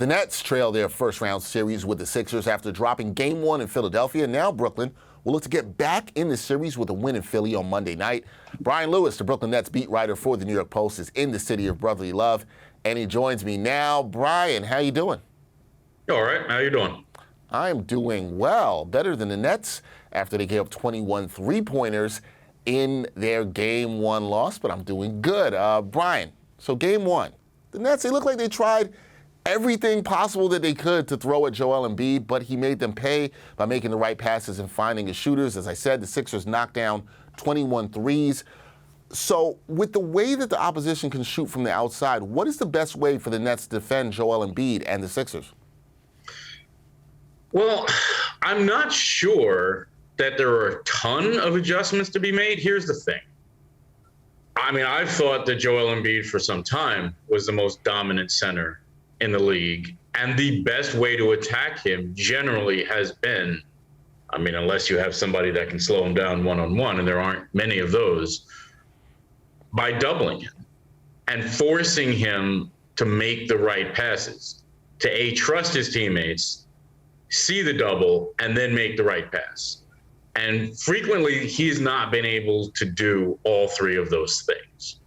The Nets trail their first-round series with the Sixers after dropping Game 1 in Philadelphia. Now Brooklyn will look to get back in the series with a win in Philly on Monday night. Brian Lewis, the Brooklyn Nets beat writer for the New York Post, is in the city of brotherly love, and he joins me now. Brian, how you doing? All right. How you doing? I'm doing well, better than the Nets after they gave up 21 three-pointers in their Game 1 loss, but I'm doing good. Brian, so Game 1, the Nets, they look like they tried everything possible that they could to throw at Joel Embiid, but he made them pay by making the right passes and finding his shooters. As I said, the Sixers knocked down 21 threes. So with the way that the opposition can shoot from the outside, what is the best way for the Nets to defend Joel Embiid and the Sixers? Well, I'm not sure that there are a ton of adjustments to be made. Here's the thing. I mean, I've thought that Joel Embiid for some time was the most dominant center in the league. And the best way to attack him generally has been, I mean, unless you have somebody that can slow him down one-on-one, and there aren't many of those, by doubling him and forcing him to make the right passes, to trust his teammates, see the double, and then make the right pass. And frequently, he's not been able to do all three of those things.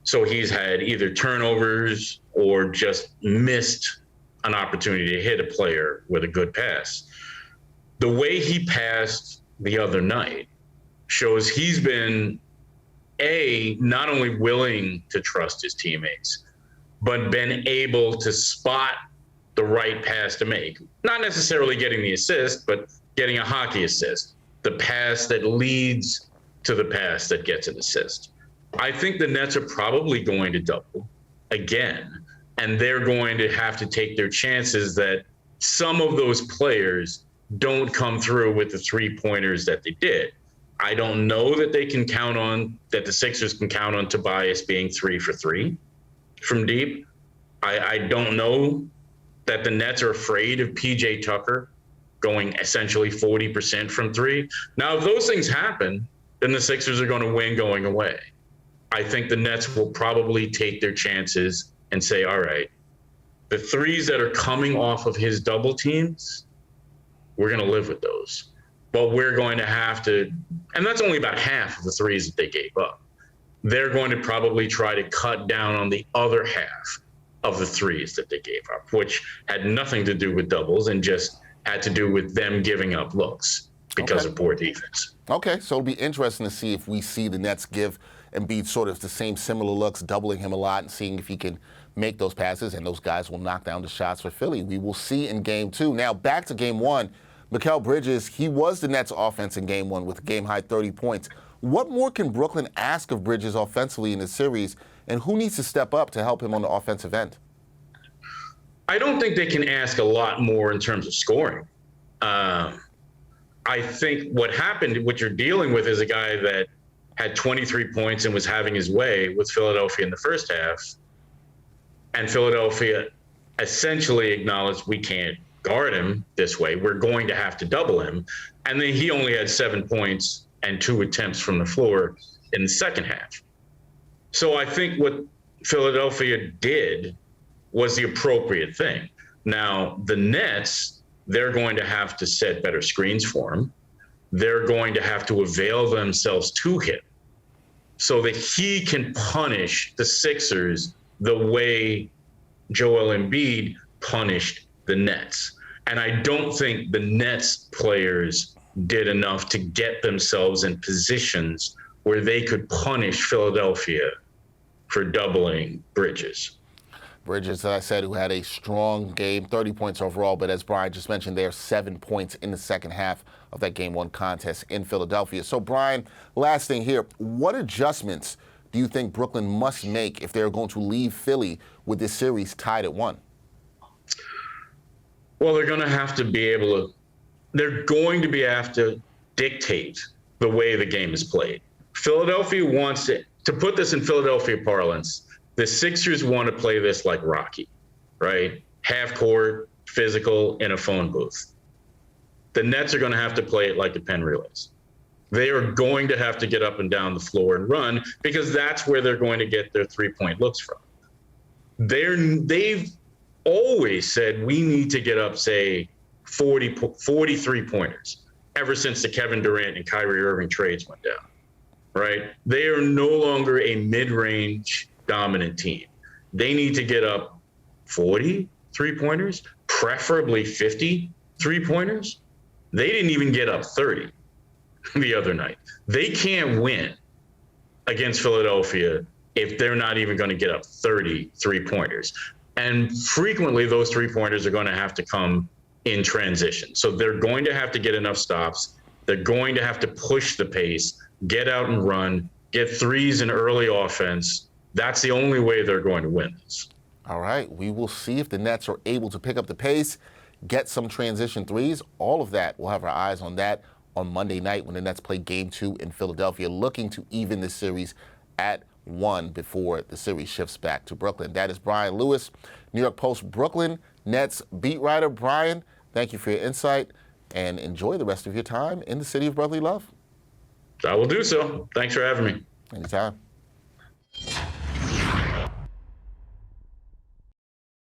So he's had either turnovers or just missed an opportunity to hit a player with a good pass. The way he passed the other night shows he's been, not only willing to trust his teammates, but been able to spot the right pass to make. Not necessarily getting the assist, but getting a hockey assist, the pass that leads to the pass that gets an assist. I think the Nets are probably going to double again, and they're going to have to take their chances that some of those players don't come through with the three-pointers that they did. I don't know that they can count on, that the Sixers can count on Tobias being 3 for 3 from deep. I don't know that the Nets are afraid of PJ Tucker going essentially 40% from 3. Now, if those things happen, then the Sixers are going to win going away. I think the Nets will probably take their chances and say, all right, the threes that are coming off of his double teams, we're going to live with those. But we're going to have to, and that's only about half of the threes that they gave up. They're going to probably try to cut down on the other half of the threes that they gave up, which had nothing to do with doubles and just had to do with them giving up looks because of poor defense. Okay, so it'll be interesting to see if we see the Nets give Embiid sort of the same similar looks, doubling him a lot and seeing if he can make those passes, and those guys will knock down the shots for Philly. We will see in Game 2. Now, back to Game 1. Mikhail Bridges, he was the Nets' offense in Game 1 with a game-high 30 points. What more can Brooklyn ask of Bridges offensively in this series, and who needs to step up to help him on the offensive end? I don't think they can ask a lot more in terms of scoring. I think what happened, what you're dealing with, is a guy that had 23 points and was having his way with Philadelphia in the first half. And Philadelphia essentially acknowledged, we can't guard him this way. We're going to have to double him. And then he only had 7 points and 2 attempts from the floor in the second half. So I think what Philadelphia did was the appropriate thing. Now, the Nets, they're going to have to set better screens for him. They're going to have to avail themselves to him so that he can punish the Sixers the way Joel Embiid punished the Nets. And I don't think the Nets players did enough to get themselves in positions where they could punish Philadelphia for doubling Bridges. Bridges, as I said, who had a strong game, 30 points overall, but as Brian just mentioned, there are 7 points in the second half of that Game 1 contest in Philadelphia. So, Brian, last thing here, what adjustments do you think Brooklyn must make if they're going to leave Philly with this series tied at 1? Well, they're going to have to be able to, have to dictate the way the game is played. Philadelphia wants to put this in Philadelphia parlance, the Sixers want to play this like Rocky, right? Half court, physical, in a phone booth. The Nets are going to have to play it like the Penn Relays. They are going to have to get up and down the floor and run because that's where they're going to get their three-point looks from. They've always said we need to get up, say, 43 pointers ever since the Kevin Durant and Kyrie Irving trades went down, right? They are no longer a mid-range dominant team. They need to get up 40 3-pointers, preferably 50 3-pointers. They didn't even get up 30 the other night. They can't win against Philadelphia if they're not even going to get up 30 3-pointers. And frequently those 3-pointers are going to have to come in transition. So they're going to have to get enough stops. They're going to have to push the pace, get out and run, get threes in early offense. That's the only way they're going to win this. All right, we will see if the Nets are able to pick up the pace, get some transition threes. All of that, we'll have our eyes on that on Monday night when the Nets play Game 2 in Philadelphia, looking to even the series at 1 before the series shifts back to Brooklyn. That is Brian Lewis, New York Post Brooklyn Nets beat writer. Brian, thank you for your insight, and enjoy the rest of your time in the city of brotherly love. I will do so. Thanks for having me. Anytime.